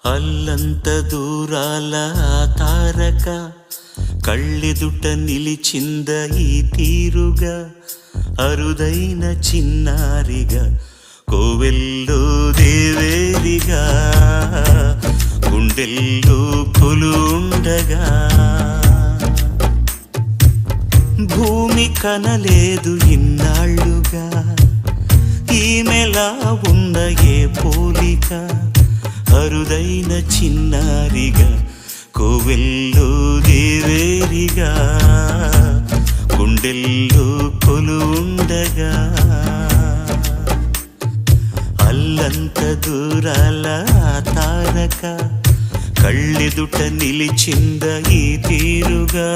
అల్లంత దూరాల తారక కళ్ళెదుట నిలిచింద ఈ తీరుగా అరుదైన చిన్నారిగా కోవెల్లో దేవేరిగా గుండెల్లో కొలుండగా భూమి కనలేదు ఇన్నాళ్ళుగా ఈమెలా ఉన్న ఏ పోలిక అరుదైన చిన్నారిగా కోవెల్లో దేవేరిగా గుండెల్లో కొలుండగా అల్లంత దూరాల తారక కళ్ళెదుట నిలిచింద ఈ తీరుగా